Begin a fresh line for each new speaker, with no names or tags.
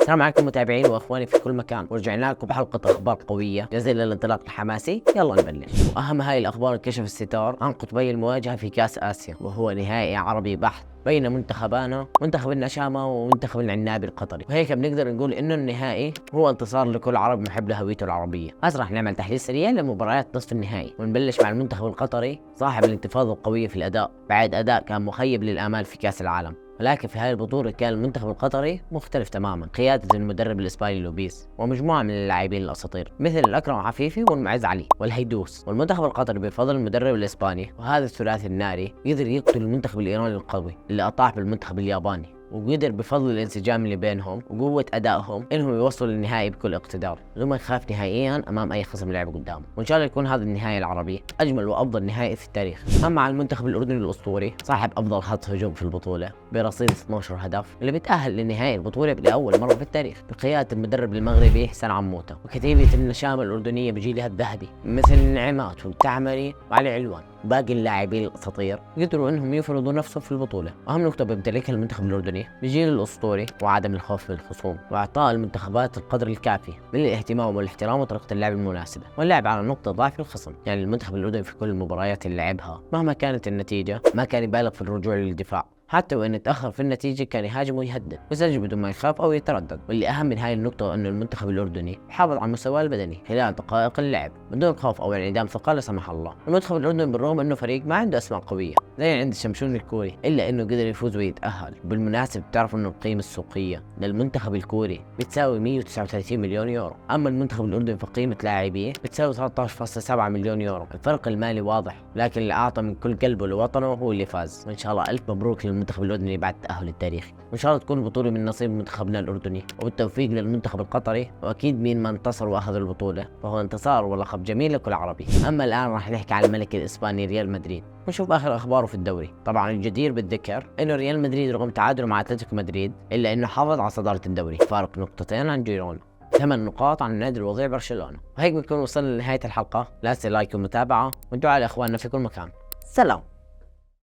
السلام عليكم متابعين واخواني في كل مكان، ورجعنا لكم بحلقة اخبار قوية جاهزين للانطلاق الحماسي. يلا نبلش. واهم هاي الاخبار انكشف الستار عن قطبي المواجهة في كاس اسيا، وهو نهائي عربي بحت بين منتخبانا، منتخب النشامة ومنتخب العنابي القطري، وهيك بنقدر نقول انه النهائي هو انتصار لكل عربي محب لهويته العربية. هسه رح نعمل تحليل سريع لمباريات نصف النهائي، ونبلش مع المنتخب القطري صاحب الانتفاضة القوية في الاداء بعد اداء كان مخيب للامال في كاس العالم. ولكن في هاي البطولة كان المنتخب القطري مختلف تماما، قيادة المدرب الاسباني لوبيس ومجموعة من اللاعبين الاساطير مثل الاكرم عفيفي والمعز علي والهيدوس. والمنتخب القطري بفضل المدرب الاسباني وهذا الثلاثي الناري قدر يقتل المنتخب الايراني القوي اللي اطاح بالمنتخب الياباني، وقدر بفضل الانسجام اللي بينهم وقوة أدائهم إنهم يوصلوا للنهائي بكل اقتدار بدون ما يخاف نهائيا أمام أي خصم لعب قدامه. وإن شاء الله يكون هذا النهائي العربي أجمل وأفضل نهائي في التاريخ. أما على المنتخب الأردني الأسطوري صاحب أفضل خط هجوم في البطولة برصيد 12 هدف، اللي بيتأهل لنهائي البطولة لأول مرة في التاريخ بقيادة المدرب المغربي حسن عموتة، وكتيبة النشامة الأردنية بجيلها الذهبي مثل النعمات والتعمري وعلي علوان وباقي اللاعبين الاساطير قدروا انهم يفرضوا نفسهم في البطوله. اهم نقطه بيمتلكها المنتخب الاردني بجيل الاسطوري وعدم الخوف من الخصوم، واعطاء المنتخبات القدر الكافي من الاهتمام والاحترام وطريقه اللعب المناسبه، واللعب على نقطه ضعف الخصم. يعني المنتخب الاردني في كل المباريات اللي لعبها مهما كانت النتيجه ما كان يبالغ في الرجوع للدفاع، حتى وإن تأخر في النتيجة كان يهاجم ويهدد ويسجل بدون ما يخاف أو يتردد. واللي أهم من هاي النقطة أنه المنتخب الأردني حافظ على مستواه البدني خلال دقائق اللعب بدون خوف أو انعدام ثقة لا سمح الله. المنتخب الأردني بالرغم أنه فريق ما عنده أسماء قوية زي عند الشمشون الكوري، إلا أنه قدر يفوز ويتأهل. بالمناسبة بتعرفوا أنه القيمة السوقية للمنتخب الكوري بتساوي 139 مليون يورو، أما المنتخب الأردني فقيمة لاعبيه بتساوي 13.7 مليون يورو. الفرق المالي واضح، لكن اللي أعطى من كل قلبه لوطنه هو اللي فاز. وإن شاء الله ألف مبروك للمنتخب الأردني بعد التأهل التاريخي، وإن شاء الله تكون البطولة من نصيب منتخبنا الأردني، وبالتوفيق للمنتخب القطري. وأكيد مين ما انتصر وأخذ البطولة فهو انتصار ولقب جميل لكل عربي. أما الآن راح نحكي عن الملك الإسباني ريال مدريد ونشوف آخر أخباره في الدوري. طبعا الجدير بالذكر إنه ريال مدريد رغم تعادله مع أتلتيكو مدريد إلا إنه حافظ على صدارة الدوري، فارق نقطتين عن جيرونا، 8 نقاط عن النادي الوضيع برشلونة. وهيك بنكون وصلنا لنهاية الحلقة. لا تنسى لايك ومتابعة، ودعاء لإخواننا في كل مكان. سلام.